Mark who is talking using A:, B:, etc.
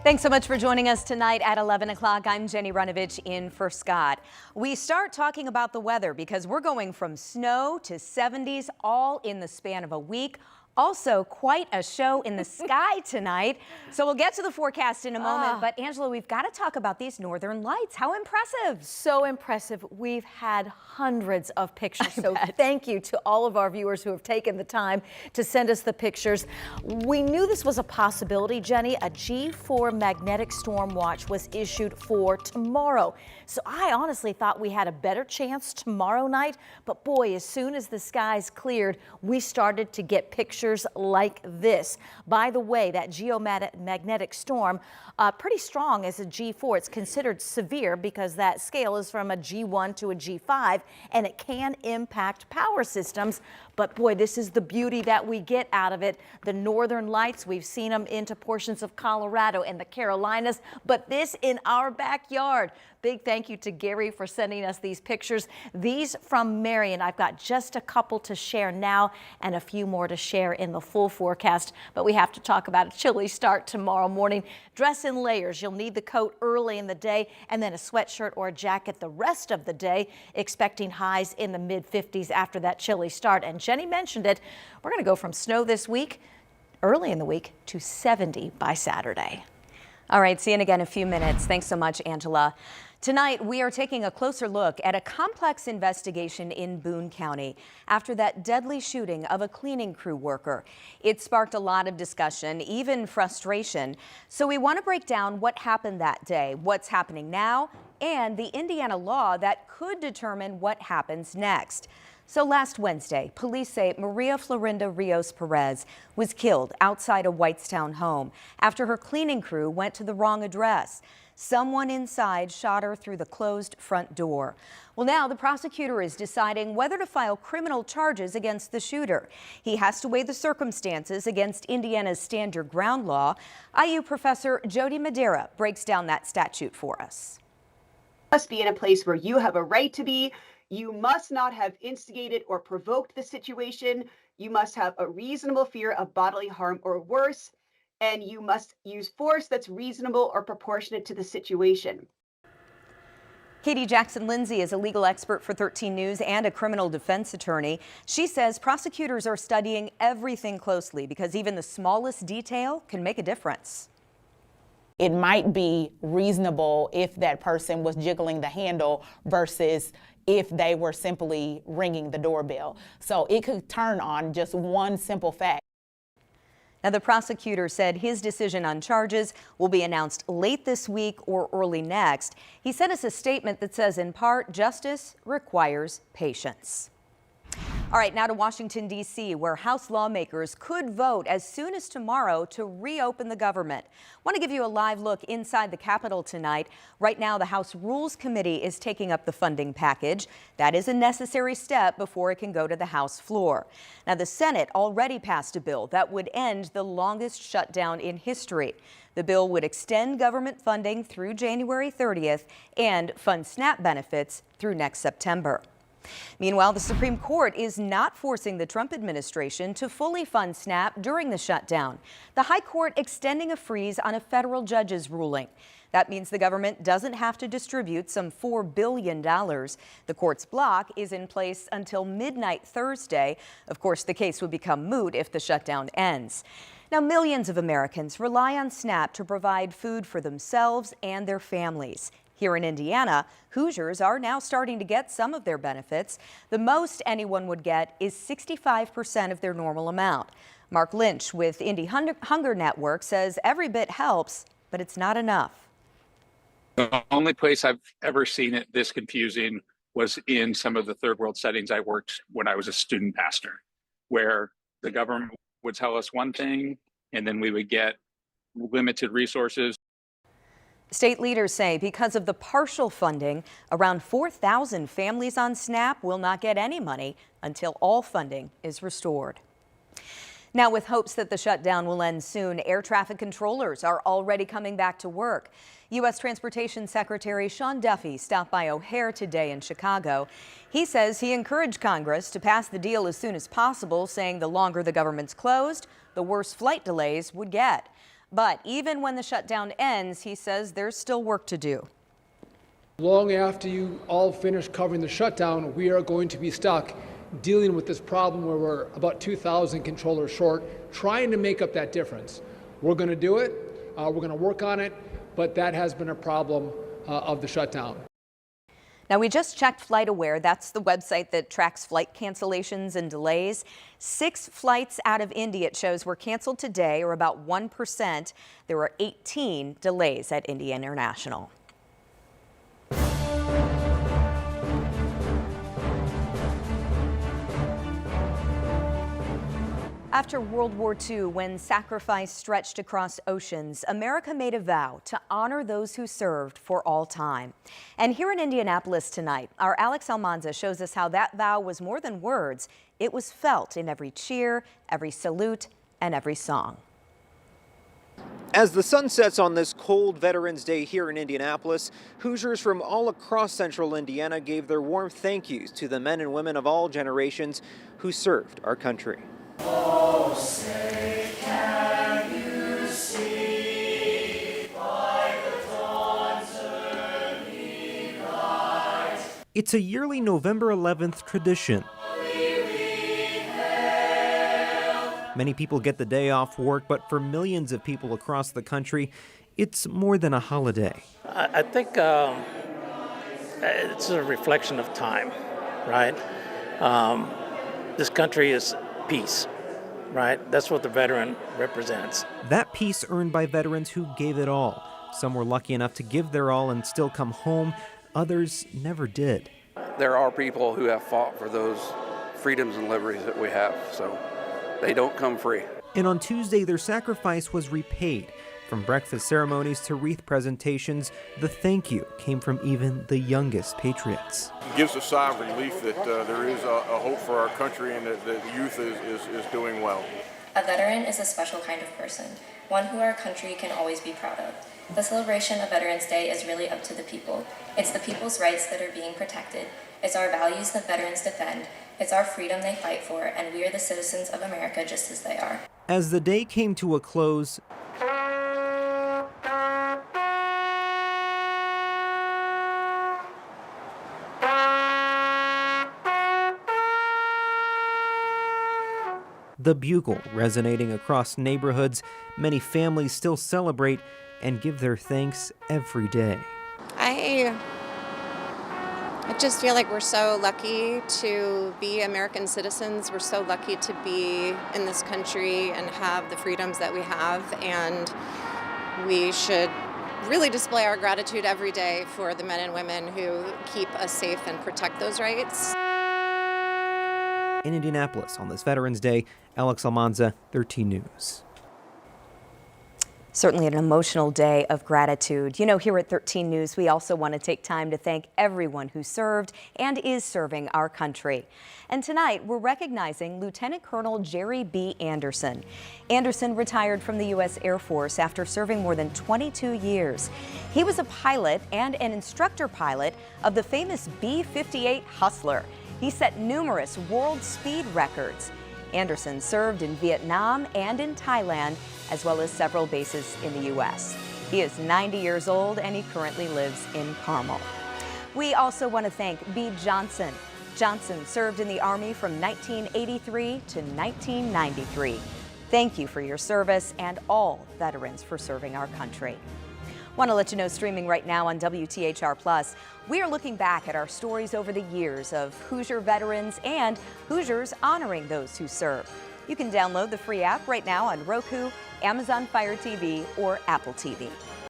A: Thanks so much for joining us tonight at 11 o'clock. I'm Jenny Runovich in for Scott. We start talking about the weather because we're going from snow to 70s all in the span of a week. Also, quite a show in the sky tonight. So we'll get to the forecast in a moment. But Angela, we've got to talk about these northern lights. How impressive.
B: So impressive. We've had hundreds of pictures. So thank you to all of our viewers who have taken the time to send us the pictures. We knew this was a possibility, Jenny. A G4 magnetic storm watch was issued for tomorrow. So I honestly thought we had a better chance tomorrow night. But boy, as soon as the skies cleared, we started to get pictures like this. By the way, that geomagnetic storm, pretty strong as a G4. It's considered severe because that scale is from a G1 to a G5, and it can impact power systems. But boy, this is the beauty that we get out of it. The northern lights, we've seen them into portions of Colorado and the Carolinas, but this in our backyard. Big thank you to Gary for sending us these pictures. These from Marion. I've got just a couple to share now and a few more to share in the full forecast, but we have to talk about a chilly start tomorrow morning. Dress in layers. You'll need the coat early in the day and then a sweatshirt or a jacket the rest of the day, expecting highs in the mid-50s after that chilly start. And Jenny mentioned it. We're going to go from snow this week, early in the week, to 70 by Saturday.
A: All right, see you again in a few minutes. Thanks so much, Angela. Tonight, we are taking a closer look at a complex investigation in Boone County after that deadly shooting of a cleaning crew worker. It sparked a lot of discussion, even frustration. So we want to break down what happened that day, what's happening now, and the Indiana law that could determine what happens next. So last Wednesday, police say Maria Florinda Rios Perez was killed outside a Whitestown home after her cleaning crew went to the wrong address. Someone inside shot her through the closed front door. Well, now the prosecutor is deciding whether to file criminal charges against the shooter. He has to weigh the circumstances against Indiana's stand your ground law. IU professor Jody Madeira breaks down that statute for us.
C: Must be in a place where you have a right to be. You must not have instigated or provoked the situation. You must have a reasonable fear of bodily harm or worse. And you must use force that's reasonable or proportionate to the situation.
A: Katie Jackson-Lindsay is a legal expert for 13 News and a criminal defense attorney. She says prosecutors are studying everything closely because even the smallest detail can make a difference.
D: It might be reasonable if that person was jiggling the handle versus if they were simply ringing the doorbell. So it could turn on just one simple fact.
A: Now, the prosecutor said his decision on charges will be announced late this week or early next. He sent us a statement that says, in part, justice requires patience. All right, now to Washington, D.C., where House lawmakers could vote as soon as tomorrow to reopen the government. Want to give you a live look inside the Capitol tonight. Right now, the House Rules Committee is taking up the funding package. That is a necessary step before it can go to the House floor. Now, the Senate already passed a bill that would end the longest shutdown in history. The bill would extend government funding through January 30th and fund SNAP benefits through next September. Meanwhile, the Supreme Court is not forcing the Trump administration to fully fund SNAP during the shutdown. The High Court extending a freeze on a federal judge's ruling. That means the government doesn't have to distribute some $4 billion. The court's block is in place until midnight Thursday. Of course, the case would become moot if the shutdown ends. Now, millions of Americans rely on SNAP to provide food for themselves and their families. Here in Indiana, Hoosiers are now starting to get some of their benefits. The most anyone would get is 65% of their normal amount. Mark Lynch with Indy Hunger Network says every bit helps, but it's not enough.
E: The only place I've ever seen it this confusing was in some of the third world settings I worked when I was a student pastor, where the government would tell us one thing and then we would get limited resources.
A: State leaders say because of the partial funding, around 4,000 families on SNAP will not get any money until all funding is restored. Now, with hopes that the shutdown will end soon, air traffic controllers are already coming back to work. U.S. Transportation Secretary Sean Duffy stopped by O'Hare today in Chicago. He says he encouraged Congress to pass the deal as soon as possible, saying the longer the government's closed, the worse flight delays would get. But even when the shutdown ends, he says there's still work to do.
F: Long after you all finish covering the shutdown, we are going to be stuck dealing with this problem where we're about 2,000 controllers short, trying to make up that difference. We're going to do it. We're going to work on it, but that has been a problem of the shutdown.
A: Now, we just checked FlightAware. That's the website that tracks flight cancellations and delays. 6 flights out of Indy, it shows, were canceled today, or about 1%. There were 18 delays at Indy International. After World War II, when sacrifice stretched across oceans, America made a vow to honor those who served for all time. And here in Indianapolis tonight, our Alex Almanza shows us how that vow was more than words. It was felt in every cheer, every salute, and every song.
G: As the sun sets on this cold Veterans Day here in Indianapolis, Hoosiers from all across central Indiana gave their warm thank yous to the men and women of all generations who served our country.
H: Oh, say, can you see by the dawn's early light?
G: It's a yearly November 11th tradition. Many people get the day off work, but for millions of people across the country, it's more than a holiday.
I: I think it's a reflection of time, right? This country is peace, right? That's what the veteran represents.
G: That peace earned by veterans who gave it all. Some were lucky enough to give their all and still come home. Others never did.
J: There are people who have fought for those freedoms and liberties that we have, so they don't come free.
G: And on Tuesday, their sacrifice was repaid. From breakfast ceremonies to wreath presentations, the thank you came from even the youngest patriots.
K: It gives a sigh of relief that there is a hope for our country and that the youth is doing well.
L: A veteran is a special kind of person, one who our country can always be proud of. The celebration of Veterans Day is really up to the people. It's the people's rights that are being protected. It's our values that veterans defend. It's our freedom they fight for, and we are the citizens of America just as they are.
G: As the day came to a close, the bugle resonating across neighborhoods, many families still celebrate and give their thanks every day.
M: I just feel like we're so lucky to be American citizens. We're so lucky to be in this country and have the freedoms that we have, and we should really display our gratitude every day for the men and women who keep us safe and protect those rights.
G: In Indianapolis on this Veterans Day, Alex Almanza, 13 News.
A: Certainly an emotional day of gratitude. You know, here at 13 News, we also want to take time to thank everyone who served and is serving our country. And tonight, we're recognizing Lieutenant Colonel Jerry B. Anderson. Anderson retired from the U.S. Air Force after serving more than 22 years. He was a pilot and an instructor pilot of the famous B-58 Hustler. He set numerous world speed records. Anderson served in Vietnam and in Thailand, as well as several bases in the U.S. He is 90 years old and he currently lives in Carmel. We also want to thank B. Johnson. Johnson served in the Army from 1983 to 1993. Thank you for your service and all veterans for serving our country. Want to let you know, streaming right now on WTHR+, we are looking back at our stories over the years of Hoosier veterans and Hoosiers honoring those who serve. You can download the free app right now on Roku, Amazon Fire TV, or Apple TV.